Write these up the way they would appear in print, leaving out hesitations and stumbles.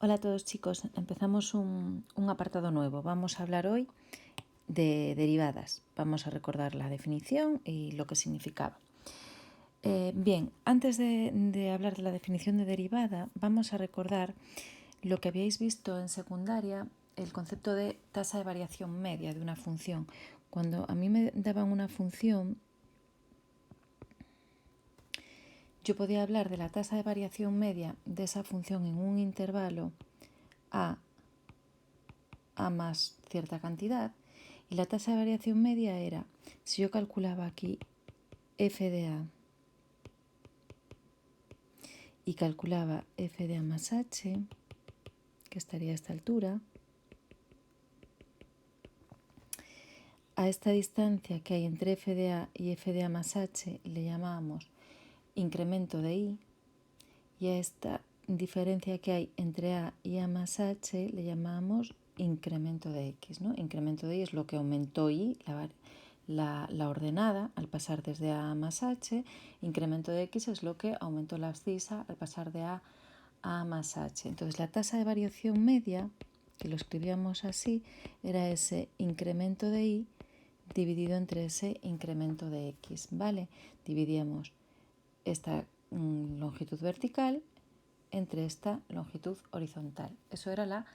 Hola a todos chicos, empezamos un apartado nuevo. Vamos a hablar hoy de derivadas. Vamos a recordar la definición y lo que significaba. Bien, antes de hablar de la definición de derivada, vamos a recordar lo que habíais visto en secundaria, el concepto de tasa de variación media de una función. Cuando a mí me daban una función, yo podía hablar de la tasa de variación media de esa función en un intervalo a más cierta cantidad, y la tasa de variación media era, si yo calculaba aquí f de a y calculaba f de a más h, que estaría a esta altura, a esta distancia que hay entre f de a y f de a más h le llamábamos incremento de i, y a esta diferencia que hay entre a y a más h le llamamos incremento de x, ¿no? Incremento de i es lo que aumentó i, la ordenada al pasar desde a más h. Incremento de x es lo que aumentó la abscisa al pasar de a más h. Entonces la tasa de variación media, que lo escribíamos así, era ese incremento de i dividido entre ese incremento de x, ¿vale? Dividíamos esta longitud vertical entre esta longitud horizontal. Eso era la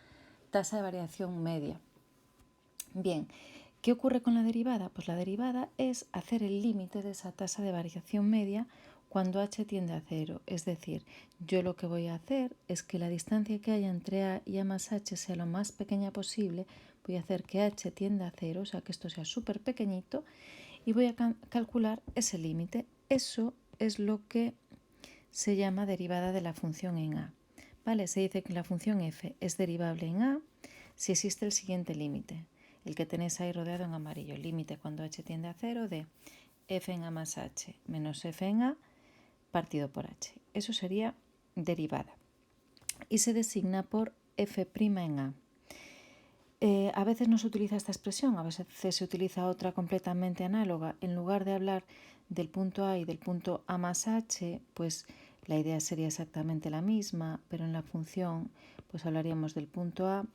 tasa de variación media. Bien, ¿qué ocurre con la derivada? Pues la derivada es hacer el límite de esa tasa de variación media cuando h tiende a 0. Es decir, yo lo que voy a hacer es que la distancia que haya entre a y a más h sea lo más pequeña posible. Voy a hacer que h tienda a 0, o sea que esto sea súper pequeñito, y voy a calcular ese límite. Eso es lo que se llama derivada de la función en a. ¿Vale? Se dice que la función f es derivable en a si existe el siguiente límite, el que tenéis ahí rodeado en amarillo, límite cuando h tiende a 0 de f en a más h menos f en a partido por h. Eso sería derivada. Y se designa por f' en a. A veces no se utiliza esta expresión, a veces se utiliza otra completamente análoga. En lugar de hablar del punto A y del punto A más H, pues la idea sería exactamente la misma, pero en la función pues hablaríamos del punto A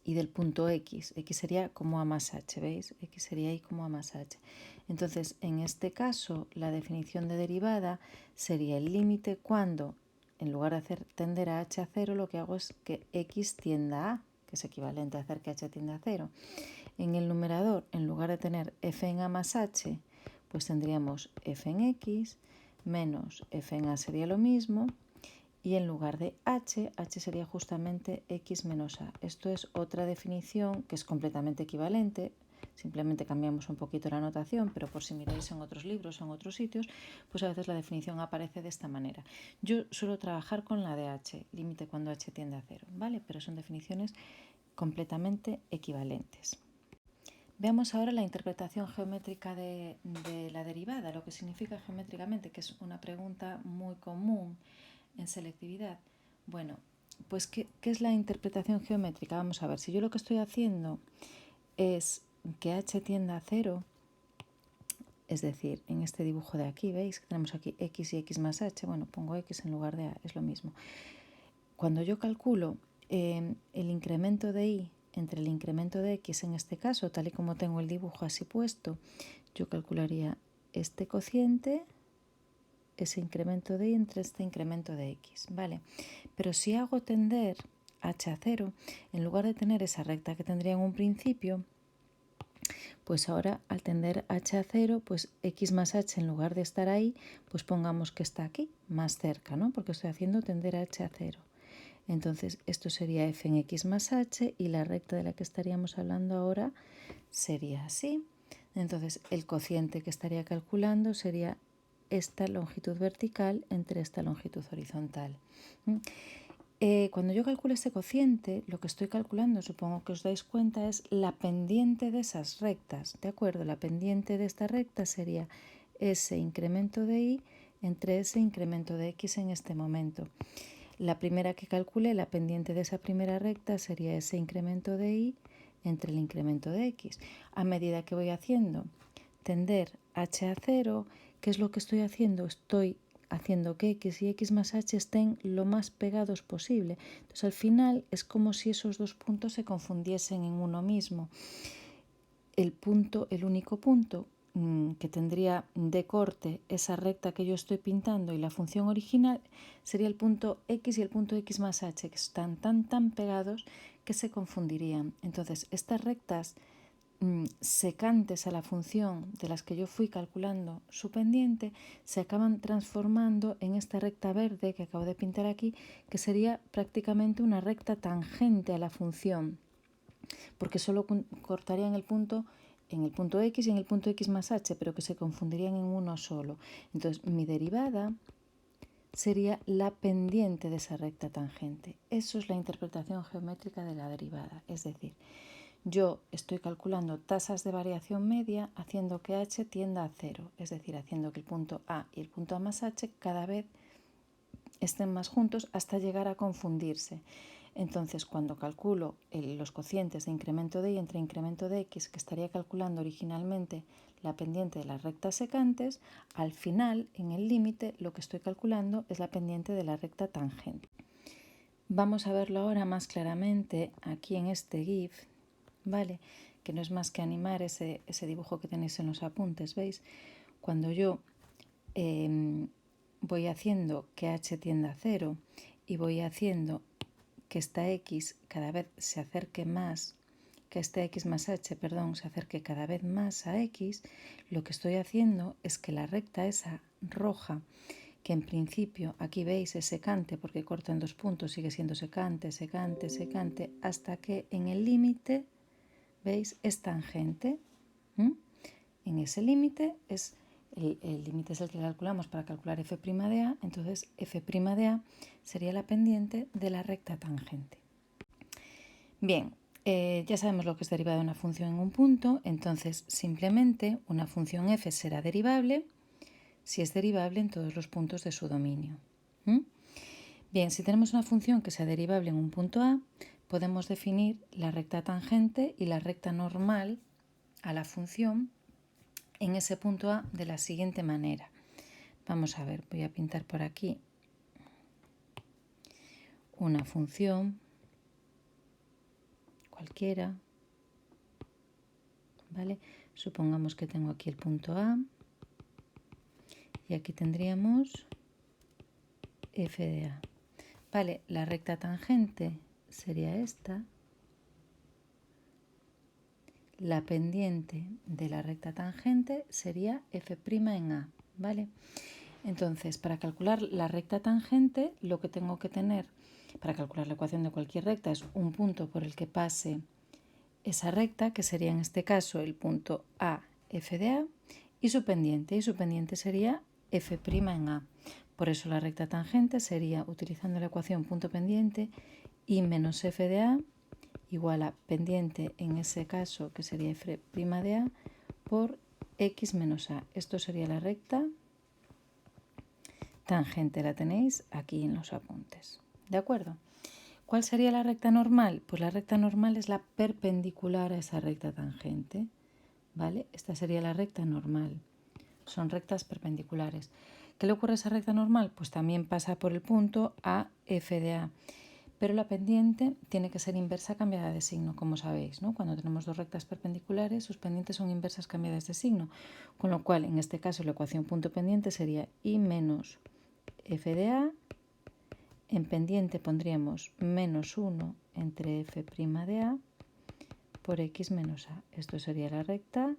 y del punto X. X sería como A más H, ¿veis? X sería Y como A más H. Entonces, en este caso, la definición de derivada sería el límite cuando, en lugar de hacer tender a H a 0, lo que hago es que X tienda a A, que es equivalente a hacer que h tienda a 0. En el numerador, en lugar de tener f en a más h, pues tendríamos f en x menos f en a sería lo mismo, y en lugar de h sería justamente x menos a. Esto es otra definición que es completamente equivalente, simplemente cambiamos un poquito la notación, pero por si miráis en otros libros o en otros sitios, pues a veces la definición aparece de esta manera. Yo suelo trabajar con la de h, límite cuando h tiende a 0, ¿vale? Pero son definiciones completamente equivalentes. Veamos ahora la interpretación geométrica de la derivada, lo que significa geométricamente, que es una pregunta muy común en selectividad. Bueno, pues ¿qué es la interpretación geométrica? Vamos a ver, si yo lo que estoy haciendo es que h tienda a 0, es decir, en este dibujo de aquí, ¿veis? Que tenemos aquí x y x más h, bueno, pongo x en lugar de a, es lo mismo. Cuando yo calculo el incremento de y entre el incremento de x, en este caso, tal y como tengo el dibujo así puesto, yo calcularía este cociente, ese incremento de y entre este incremento de x, ¿vale? Pero si hago tender h a 0, en lugar de tener esa recta que tendría en un principio, pues ahora al tender h a 0, pues x más h en lugar de estar ahí, pues pongamos que está aquí, más cerca, ¿no? Porque estoy haciendo tender h a 0. Entonces esto sería f en x más h, y la recta de la que estaríamos hablando ahora sería así. Entonces el cociente que estaría calculando sería esta longitud vertical entre esta longitud horizontal. Cuando yo calculo este cociente, lo que estoy calculando, supongo que os dais cuenta, es la pendiente de esas rectas, ¿de acuerdo? La pendiente de esta recta sería ese incremento de y entre ese incremento de x en este momento. La primera que calculé, la pendiente de esa primera recta, sería ese incremento de y entre el incremento de x. A medida que voy haciendo tender h a 0, ¿qué es lo que estoy haciendo? Estoy haciendo que x y x más h estén lo más pegados posible. Entonces al final es como si esos dos puntos se confundiesen en uno mismo. El único punto que tendría de corte esa recta que yo estoy pintando y la función original sería el punto x y el punto x más h, que están tan pegados que se confundirían. Entonces estas rectas secantes a la función de las que yo fui calculando su pendiente se acaban transformando en esta recta verde que acabo de pintar aquí, que sería prácticamente una recta tangente a la función, porque solo cortarían el punto en el punto x y en el punto x más h, pero que se confundirían en uno solo. Entonces mi derivada sería la pendiente de esa recta tangente. Eso es la interpretación geométrica de la derivada, es decir, yo estoy calculando tasas de variación media haciendo que h tienda a 0, es decir, haciendo que el punto A y el punto A más h cada vez estén más juntos hasta llegar a confundirse. Entonces, cuando calculo los cocientes de incremento de y entre incremento de x, que estaría calculando originalmente la pendiente de las rectas secantes, al final, en el límite, lo que estoy calculando es la pendiente de la recta tangente. Vamos a verlo ahora más claramente aquí en este GIF, ¿vale? Que no es más que animar ese dibujo que tenéis en los apuntes, ¿veis? Cuando yo voy haciendo que h tienda a 0 y voy haciendo que esta x cada vez se acerque más, que esta x más h, se acerque cada vez más a x, lo que estoy haciendo es que la recta esa roja, que en principio aquí veis es secante porque corta en dos puntos, sigue siendo secante, hasta que en el límite, veis, es tangente. En ese límite el límite es el que calculamos para calcular f' de a, entonces f' de a sería la pendiente de la recta tangente. Bien, ya sabemos lo que es derivada de una función en un punto, entonces simplemente una función f será derivable si es derivable en todos los puntos de su dominio. Bien, si tenemos una función que sea derivable en un punto A, podemos definir la recta tangente y la recta normal a la función en ese punto A de la siguiente manera. Vamos a ver, voy a pintar por aquí una función cualquiera, ¿vale? Supongamos que tengo aquí el punto A y aquí tendríamos f de a. Vale, la recta tangente sería esta. La pendiente de la recta tangente sería f' en a, ¿vale? Entonces, para calcular la recta tangente, lo que tengo que tener para calcular la ecuación de cualquier recta es un punto por el que pase esa recta, que sería en este caso el punto A, f de a, y su pendiente sería f' en a. Por eso la recta tangente sería, utilizando la ecuación punto pendiente, y menos f de a igual a pendiente, en ese caso, que sería f' de a, por x menos a. Esto sería la recta tangente, la tenéis aquí en los apuntes. ¿De acuerdo? ¿Cuál sería la recta normal? Pues la recta normal es la perpendicular a esa recta tangente, ¿vale? Esta sería la recta normal. Son rectas perpendiculares. ¿Qué le ocurre a esa recta normal? Pues también pasa por el punto a f de a. Pero la pendiente tiene que ser inversa cambiada de signo, como sabéis, ¿no? Cuando tenemos dos rectas perpendiculares, sus pendientes son inversas cambiadas de signo, con lo cual, en este caso, la ecuación punto pendiente sería y menos f de a. En pendiente pondríamos menos 1 entre f' de a por x menos a. Esto sería la recta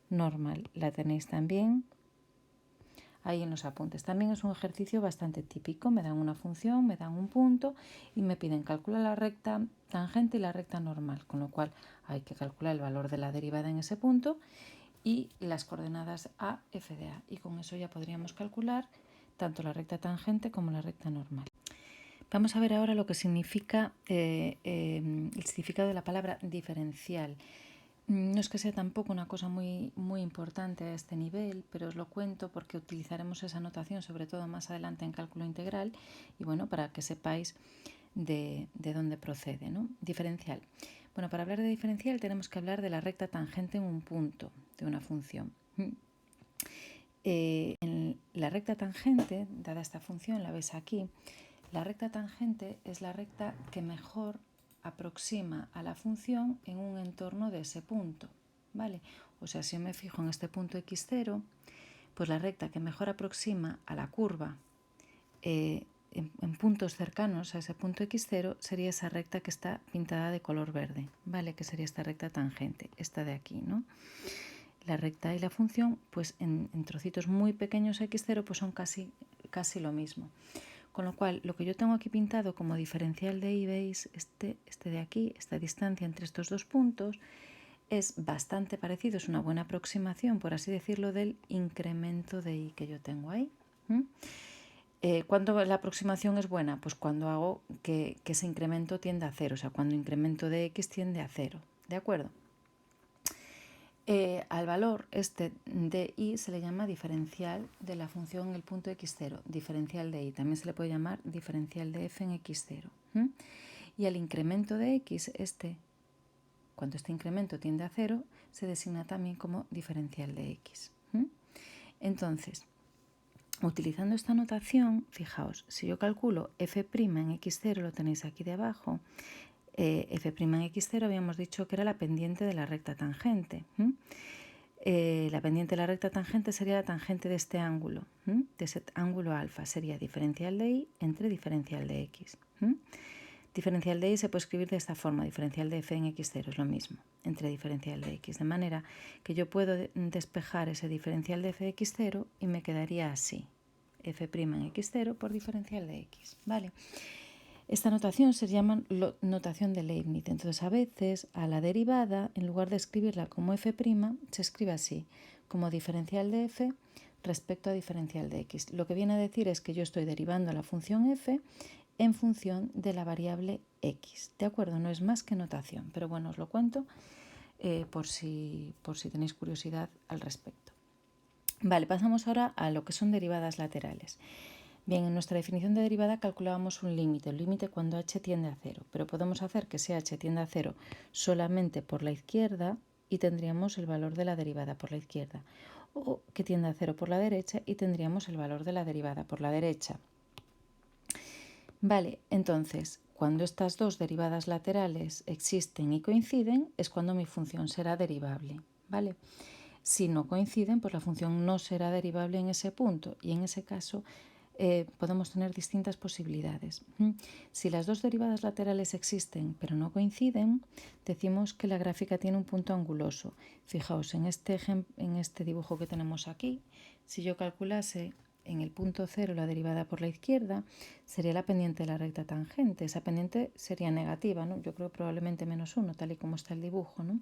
normal. La tenéis también ahí en los apuntes. También es un ejercicio bastante típico. Me dan una función, me dan un punto y me piden calcular la recta tangente y la recta normal, con lo cual hay que calcular el valor de la derivada en ese punto y las coordenadas a, f de a. Y con eso ya podríamos calcular tanto la recta tangente como la recta normal. Vamos a ver ahora lo que significa el significado de la palabra diferencial. No es que sea tampoco una cosa muy importante a este nivel, pero os lo cuento porque utilizaremos esa notación sobre todo más adelante en cálculo integral y bueno, para que sepáis de dónde procede, ¿no? Diferencial. Bueno, para hablar de diferencial tenemos que hablar de la recta tangente en un punto de una función. En la recta tangente, dada esta función, la ves aquí, la recta tangente es la recta que mejor aproxima a la función en un entorno de ese punto, ¿vale? O sea, si yo me fijo en este punto x0, pues la recta que mejor aproxima a la curva en puntos cercanos a ese punto x0 sería esa recta que está pintada de color verde, ¿vale? Que sería esta recta tangente, esta de aquí, ¿no? La recta y la función, pues en trocitos muy pequeños x0, pues son casi lo mismo. Con lo cual, lo que yo tengo aquí pintado como diferencial de y, veis, este de aquí, esta distancia entre estos dos puntos, es bastante parecido, es una buena aproximación, por así decirlo, del incremento de y que yo tengo ahí. ¿Cuándo la aproximación es buena? Pues cuando hago que ese incremento tiende a cero, o sea, cuando incremento de x tiende a cero, ¿de acuerdo? Al valor este de y se le llama diferencial de la función en el punto x0, diferencial de y. También se le puede llamar diferencial de f en x0. Y al incremento de x, cuando este incremento tiende a cero, se designa también como diferencial de x. Entonces, utilizando esta notación, fijaos, si yo calculo f' en x0, lo tenéis aquí debajo, f' en x0 habíamos dicho que era la pendiente de la recta tangente. La pendiente de la recta tangente sería la tangente de este ángulo, de ese ángulo alfa, sería diferencial de y entre diferencial de x. Diferencial de y se puede escribir de esta forma, diferencial de f en x0 es lo mismo, entre diferencial de x, de manera que yo puedo despejar ese diferencial de f de x0 y me quedaría así, f' en x0 por diferencial de x, ¿vale? Esta notación se llama notación de Leibniz. Entonces, a veces a la derivada, en lugar de escribirla como f', se escribe así, como diferencial de f respecto a diferencial de x. Lo que viene a decir es que yo estoy derivando la función f en función de la variable x. ¿De acuerdo? No es más que notación, pero bueno, os lo cuento por si tenéis curiosidad al respecto. Vale, pasamos ahora a lo que son derivadas laterales. Bien, en nuestra definición de derivada calculábamos un límite cuando h tiende a cero, pero podemos hacer que ese h tienda a cero solamente por la izquierda y tendríamos el valor de la derivada por la izquierda, o que tienda a cero por la derecha y tendríamos el valor de la derivada por la derecha. Vale, entonces, cuando estas dos derivadas laterales existen y coinciden, es cuando mi función será derivable, ¿vale? Si no coinciden, pues la función no será derivable en ese punto y en ese caso podemos tener distintas posibilidades. Si las dos derivadas laterales existen pero no coinciden, decimos que la gráfica tiene un punto anguloso. Fijaos, en este dibujo que tenemos aquí, si yo calculase en el punto 0 la derivada por la izquierda, sería la pendiente de la recta tangente. Esa pendiente sería negativa, ¿no? Yo creo probablemente -1, tal y como está el dibujo, ¿no?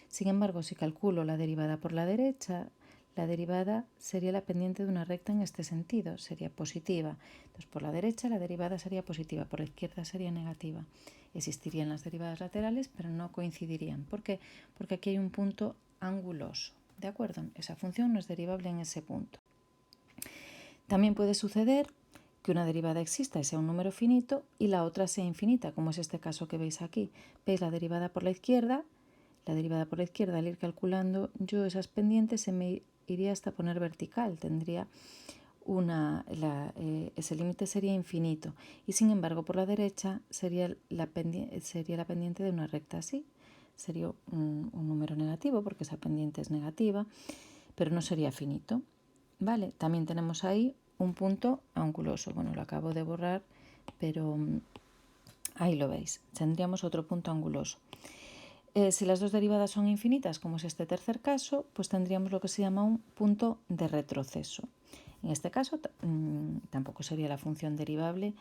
Sin embargo, si calculo la derivada por la derecha, la derivada sería la pendiente de una recta en este sentido, sería positiva. Entonces, por la derecha la derivada sería positiva, por la izquierda sería negativa. Existirían las derivadas laterales, pero no coincidirían. ¿Por qué? Porque aquí hay un punto anguloso, ¿de acuerdo? Esa función no es derivable en ese punto. También puede suceder que una derivada exista y sea un número finito y la otra sea infinita, como es este caso que veis aquí. ¿Veis la derivada por la izquierda? La derivada por la izquierda, al ir calculando yo esas pendientes, se me iría hasta poner vertical. Tendría ese límite sería infinito. Y sin embargo, por la derecha sería la pendiente de una recta así. Sería un número negativo porque esa pendiente es negativa, pero no sería finito. Vale, también tenemos ahí un punto anguloso. Bueno, lo acabo de borrar, pero ahí lo veis. Tendríamos otro punto anguloso. Si las dos derivadas son infinitas, como es este tercer caso, pues tendríamos lo que se llama un punto de retroceso. En este caso tampoco sería la función derivable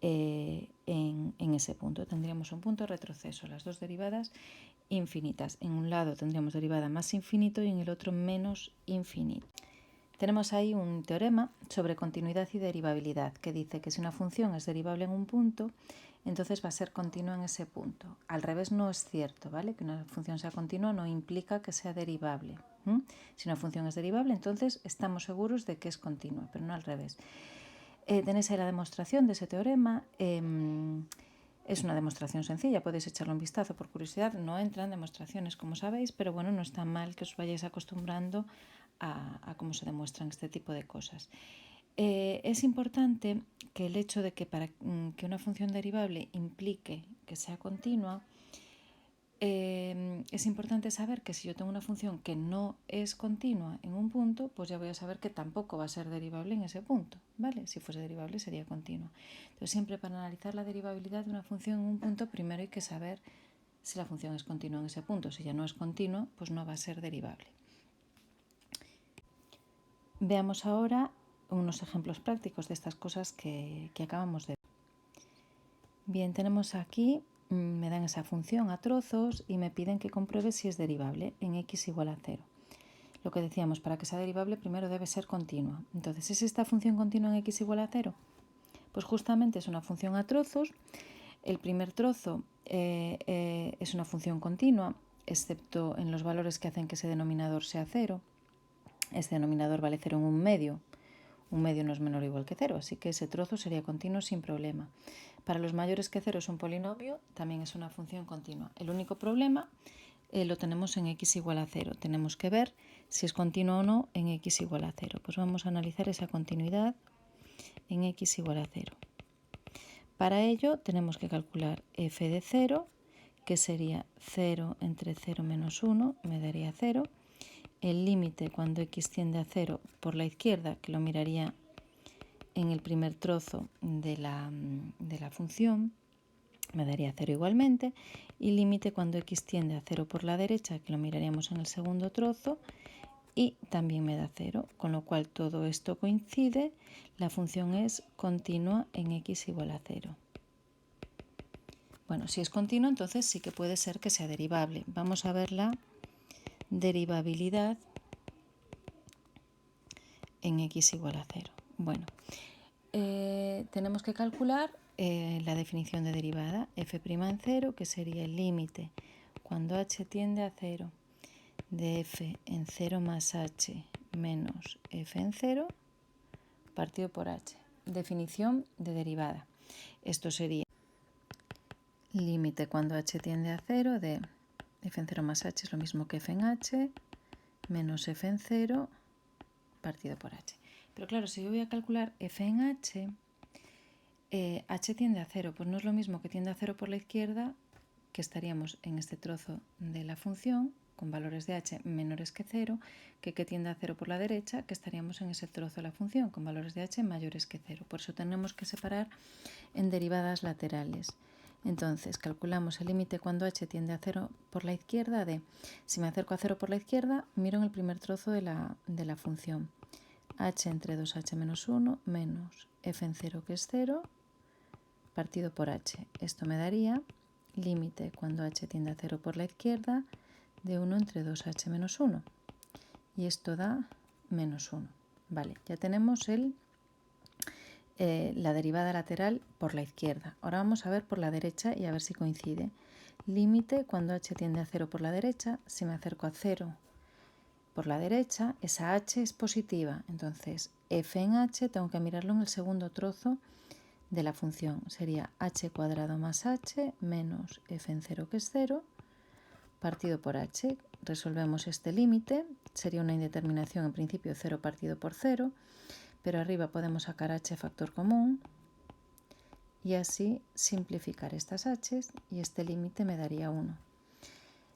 en ese punto. Tendríamos un punto de retroceso, las dos derivadas infinitas. En un lado tendríamos derivada más infinito y en el otro menos infinito. Tenemos ahí un teorema sobre continuidad y derivabilidad que dice que si una función es derivable en un punto, entonces va a ser continua en ese punto. Al revés no es cierto, ¿vale? Que una función sea continua no implica que sea derivable. Si una función es derivable, entonces estamos seguros de que es continua, pero no al revés. Tenéis ahí la demostración de ese teorema. Es una demostración sencilla, podéis echarle un vistazo por curiosidad. No entran demostraciones, como sabéis, pero bueno, no está mal que os vayáis acostumbrando a cómo se demuestran este tipo de cosas. Es importante que el hecho de que para que una función derivable implique que sea continua, es importante saber que si yo tengo una función que no es continua en un punto, pues ya voy a saber que tampoco va a ser derivable en ese punto, ¿vale? Si fuese derivable sería continua. Entonces siempre para analizar la derivabilidad de una función en un punto, primero hay que saber si la función es continua en ese punto. Si ya no es continua, pues no va a ser derivable. Veamos ahora unos ejemplos prácticos de estas cosas que acabamos de ver. Bien, tenemos aquí, me dan esa función a trozos y me piden que compruebe si es derivable en x igual a 0. Lo que decíamos, para que sea derivable primero debe ser continua. Entonces, ¿es esta función continua en x igual a 0? Pues justamente es una función a trozos. El primer trozo es una función continua, excepto en los valores que hacen que ese denominador sea 0. Este denominador vale 0 en un medio. Un medio no es menor o igual que 0, así que ese trozo sería continuo sin problema. Para los mayores que 0 es un polinomio, también es una función continua. El único problema lo tenemos en x igual a 0. Tenemos que ver si es continuo o no en x igual a 0. Pues vamos a analizar esa continuidad en x igual a 0. Para ello tenemos que calcular f de 0, que sería 0 entre 0 menos 1, me daría 0. El límite cuando x tiende a 0 por la izquierda, que lo miraría en el primer trozo de la función, me daría 0 igualmente, y límite cuando x tiende a 0 por la derecha, que lo miraríamos en el segundo trozo, y también me da 0, con lo cual todo esto coincide, la función es continua en x igual a 0. Bueno, si es continua, entonces sí que puede ser que sea derivable. Vamos a ver la derivabilidad en x igual a 0. Bueno, tenemos que calcular la definición de derivada, f' en 0, que sería el límite cuando h tiende a 0 de f en 0 más h menos f en 0 partido por h. Definición de derivada. Esto sería límite cuando h tiende a 0 de f en 0 más h es lo mismo que f en h menos f en 0 partido por h. Pero claro, si yo voy a calcular f en h, h tiende a 0, pues no es lo mismo que tiende a 0 por la izquierda, que estaríamos en este trozo de la función, con valores de h menores que 0, que tiende a 0 por la derecha, que estaríamos en ese trozo de la función, con valores de h mayores que 0. Por eso tenemos que separar en derivadas laterales. Entonces, calculamos el límite cuando h tiende a 0 por la izquierda de, si me acerco a 0 por la izquierda, miro en el primer trozo de la función. H entre 2h menos 1 menos f en 0, que es 0, partido por h. Esto me daría límite cuando h tiende a 0 por la izquierda de 1 entre 2h menos 1. Y esto da menos 1. Vale, ya tenemos la derivada lateral por la izquierda. Ahora vamos a ver por la derecha y a ver si coincide. Límite cuando h tiende a 0 por la derecha. Si me acerco a 0 por la derecha, esa h es positiva. Entonces, f en h tengo que mirarlo en el segundo trozo de la función. Sería h cuadrado más h menos f en 0, que es 0, partido por h. Resolvemos este límite. Sería una indeterminación en principio 0 partido por 0. Pero arriba podemos sacar h factor común y así simplificar estas h y este límite me daría 1.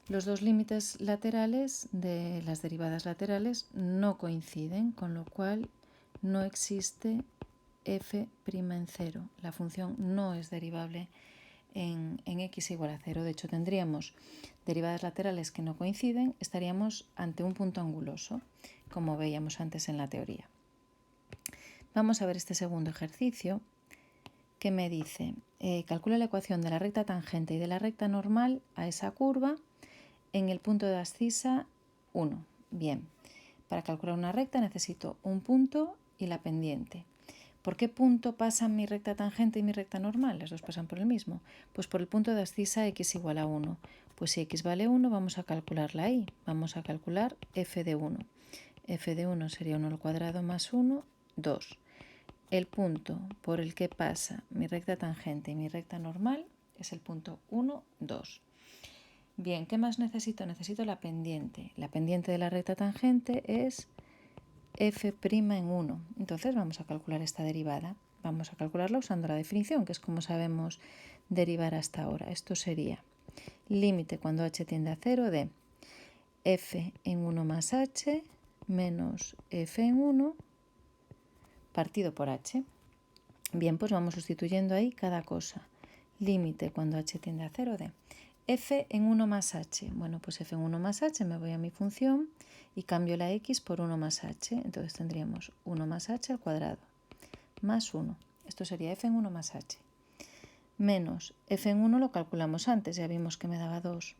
Los dos límites laterales de las derivadas laterales no coinciden, con lo cual no existe f' en 0. La función no es derivable en x igual a 0. De hecho, tendríamos derivadas laterales que no coinciden, estaríamos ante un punto anguloso, como veíamos antes en la teoría. Vamos a ver este segundo ejercicio que me dice, calcula la ecuación de la recta tangente y de la recta normal a esa curva en el punto de abscisa 1. Bien, para calcular una recta necesito un punto y la pendiente. ¿Por qué punto pasan mi recta tangente y mi recta normal? Las dos pasan por el mismo. Pues por el punto de abscisa x igual a 1. Pues si x vale 1, vamos a calcularla ahí. Vamos a calcular f de 1. F de 1 sería 1 al cuadrado más 1, 2. El punto por el que pasa mi recta tangente y mi recta normal es el punto 1, 2. Bien, ¿qué más necesito? Necesito la pendiente. La pendiente de la recta tangente es f' en 1. Entonces vamos a calcular esta derivada. Vamos a calcularla usando la definición, que es como sabemos derivar hasta ahora. Esto sería límite cuando h tiende a 0 de f en 1 más h menos f en 1 partido por h. Bien, pues vamos sustituyendo ahí cada cosa. Límite cuando h tiende a 0 de f en 1 más h. Bueno, pues f en 1 más h, me voy a mi función y cambio la x por 1 más h. Entonces tendríamos 1 más h al cuadrado más 1. Esto sería f en 1 más h. Menos f en 1 lo calculamos antes, ya vimos que me daba 2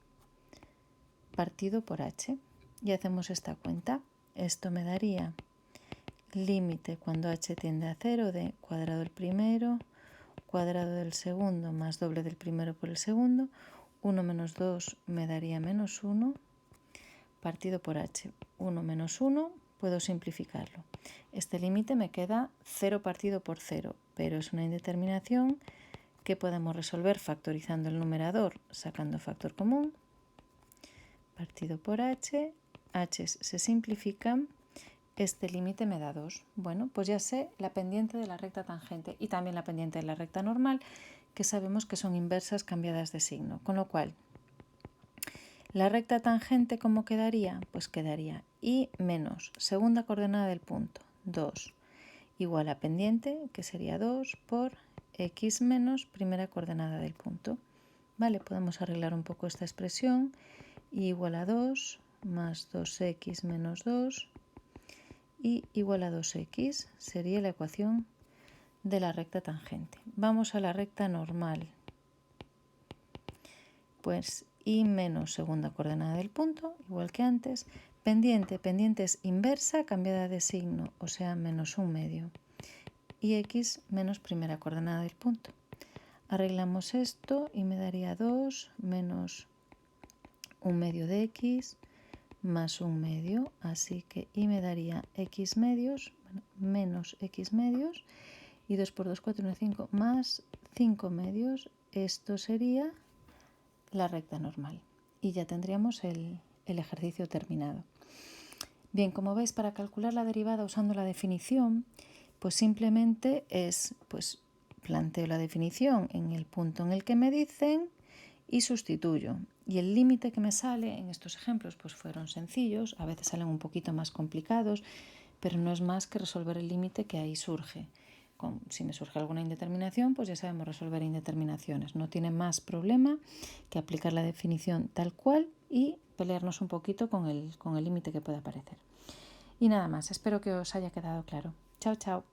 partido por h. Y hacemos esta cuenta. Esto me daría límite cuando h tiende a 0 de cuadrado del primero, cuadrado del segundo más doble del primero por el segundo. 1 menos 2 me daría menos 1 partido por h. 1 menos 1 puedo simplificarlo. Este límite me queda 0 partido por 0, pero es una indeterminación que podemos resolver factorizando el numerador, sacando factor común. Partido por h, h se simplifican, este límite me da 2. Bueno, pues ya sé la pendiente de la recta tangente y también la pendiente de la recta normal, que sabemos que son inversas cambiadas de signo. Con lo cual, la recta tangente, ¿cómo quedaría? Pues quedaría y menos segunda coordenada del punto, 2, igual a pendiente, que sería 2 por x menos primera coordenada del punto. Vale, podemos arreglar un poco esta expresión. Y igual a 2 más 2x menos 2 y igual a 2x sería la ecuación de la recta tangente. Vamos a la recta normal. Pues y menos segunda coordenada del punto, igual que antes. Pendiente, pendiente es inversa cambiada de signo, o sea, menos 1/2. Y x menos primera coordenada del punto. Arreglamos esto y me daría 2 menos 1/2 de x más 1/2, así que y me daría x medios, bueno, menos x medios, y 2 por 2, 4, 1, 5, más 5 medios. Esto sería la recta normal. Y ya tendríamos el ejercicio terminado. Bien, como veis, para calcular la derivada usando la definición, pues simplemente es, pues planteo la definición en el punto en el que me dicen y sustituyo. Y el límite que me sale en estos ejemplos pues fueron sencillos, a veces salen un poquito más complicados, pero no es más que resolver el límite que ahí surge. Si me surge alguna indeterminación, pues ya sabemos resolver indeterminaciones. No tiene más problema que aplicar la definición tal cual y pelearnos un poquito con el límite que pueda aparecer. Y nada más, espero que os haya quedado claro. Chao, chao.